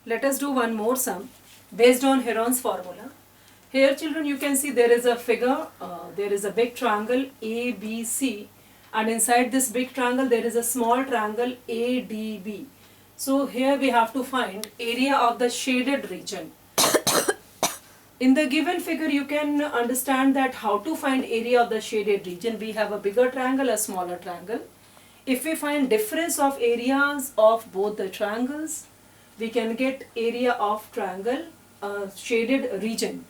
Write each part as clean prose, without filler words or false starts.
Let us do one more sum based on Heron's formula. Here children, you can see there is a figure, there is a big triangle ABC, and inside this big triangle there is a small triangle ADB. So here we have to find area of the shaded region. In the given figure you can understand that how to find area of the shaded region. We have a bigger triangle, a smaller triangle. If we find difference of areas of both the triangles, we can get area of triangle shaded region.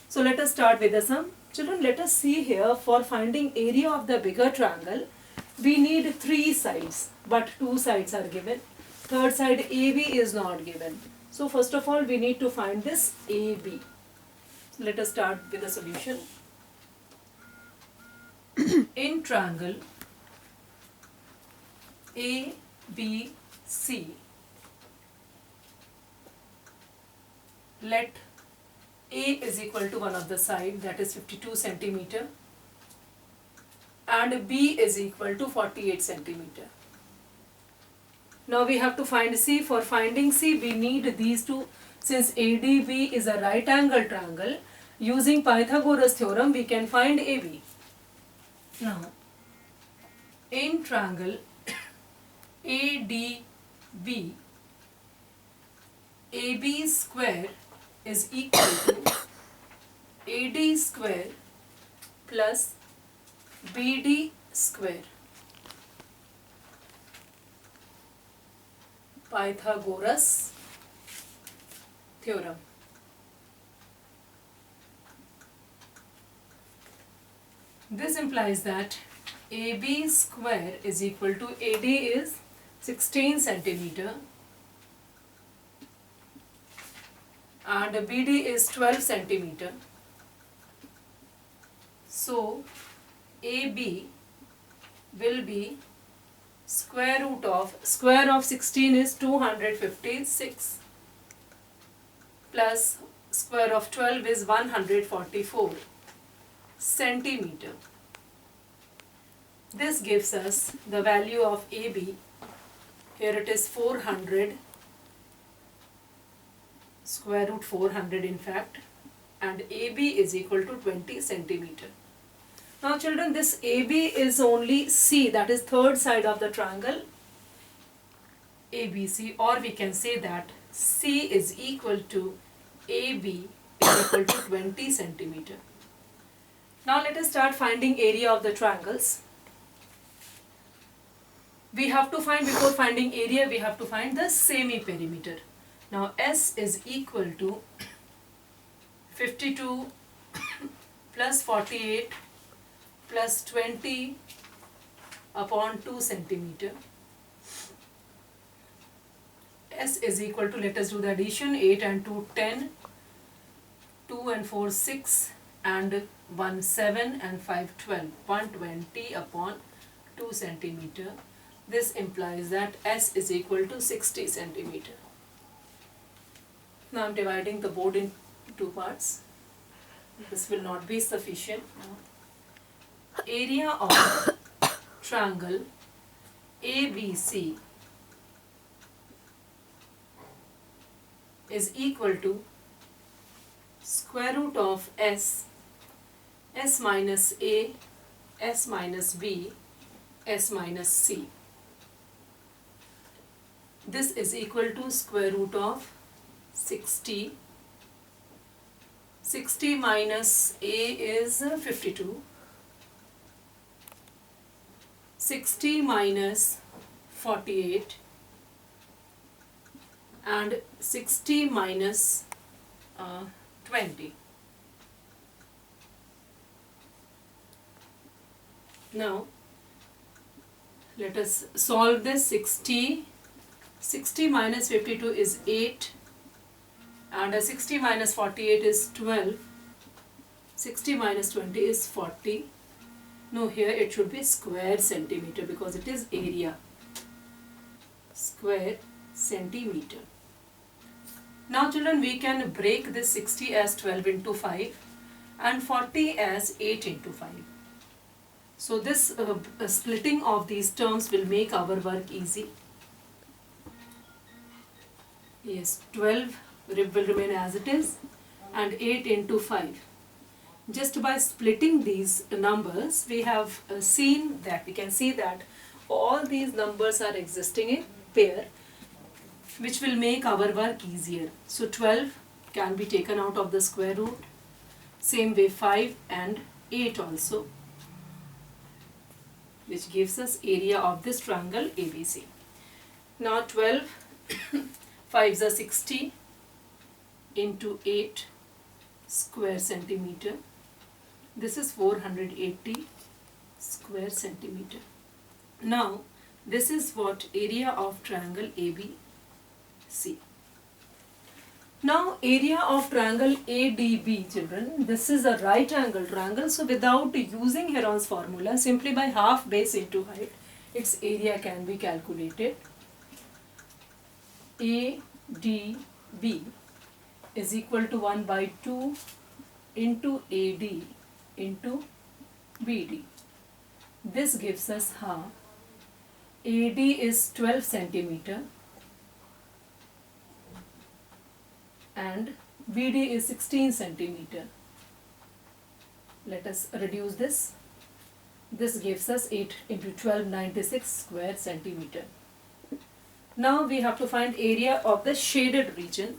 So let us start with the sum. Children, let us see here, for finding area of the bigger triangle, we need 3 sides, but 2 sides are given. Third side AB is not given. So first of all, we need to find this AB. So let us start with the solution. In triangle ABC, let A is equal to one of the side, that is 52 centimeter, and B is equal to 48 centimeter. Now we have to find C. For finding C, we need these two. Since ADB is a right angle triangle, using Pythagoras theorem, we can find AB. Now, in triangle ADB, AB square is equal to AD square plus BD square. Pythagoras theorem. This implies that AB square is equal to AD is 16 centimeter and BD is 12 centimeter. So AB will be square of 16 is 256 plus square of 12 is 144 centimeter. This gives us the value of AB. Here it is 400, square root 400 in fact, and AB is equal to 20 centimeter. Now children, this AB is only C, that is third side of the triangle ABC, or we can say that C is equal to AB is equal to 20 centimeter. Now let us start finding area of the triangles. We have to find, before finding area, we have to find the semi-perimeter. Now S is equal to 52 plus 48 plus 20 upon 2 centimeter. S is equal to, let us do the addition, 8 and 2 10, 2 and 4 6, and 1 7 and 5 12, 120 upon 2 centimeter. This implies that S is equal to 60 centimeter. Now I am dividing the board in 2 parts. This will not be sufficient. Area of triangle ABC is equal to square root of S minus A, S minus B, S minus C. This is equal to square root of 60. 60 minus A is 52. 60 minus 48 and 60 minus 20. Now let us solve this. 60 minus 52 is 8 and 60 minus 48 is 12. 60 minus 20 is 40. No, here it should be square centimeter because it is area. Square centimeter. Now children, we can break this 60 as 12 into 5 and 40 as 8 into 5. So this splitting of these terms will make our work easy. Yes, 12 will remain as it is, and 8 into 5. Just by splitting these numbers, we have seen that we can see that all these numbers are existing in pair, which will make our work easier. So 12 can be taken out of the square root. Same way 5 and 8 also, which gives us area of this triangle ABC. Now 12 5s are 60 into 8 square centimeter. This is 480 square centimeter. Now this is what area of triangle ABC. Now area of triangle ADB, children, this is a right angle triangle, so without using Heron's formula, simply by half base into height, its area can be calculated. ADB is equal to 1 by 2 into AD into BD. This gives us half. AD is 12 centimeter and BD is 16 centimeter. Let us reduce this. This gives us 8 into 12, 96 square centimeter. Now we have to find area of the shaded region.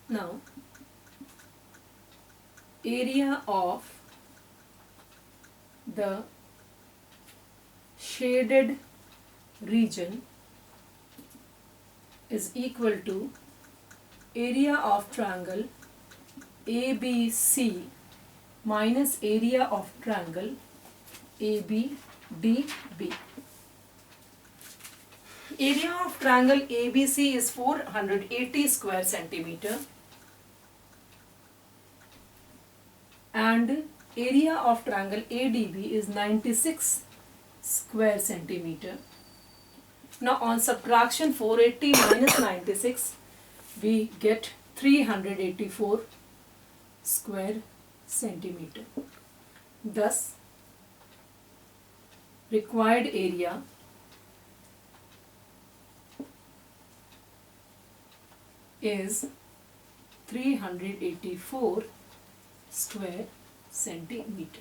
Now area of the shaded region is equal to area of triangle ABC minus area of triangle ABDB. Area of triangle ABC is 480 square centimeter and area of triangle ADB is 96 square centimeter. Now on subtraction, 480 minus 96, we get 384 square centimeter. Thus required area is 384 square centimeter.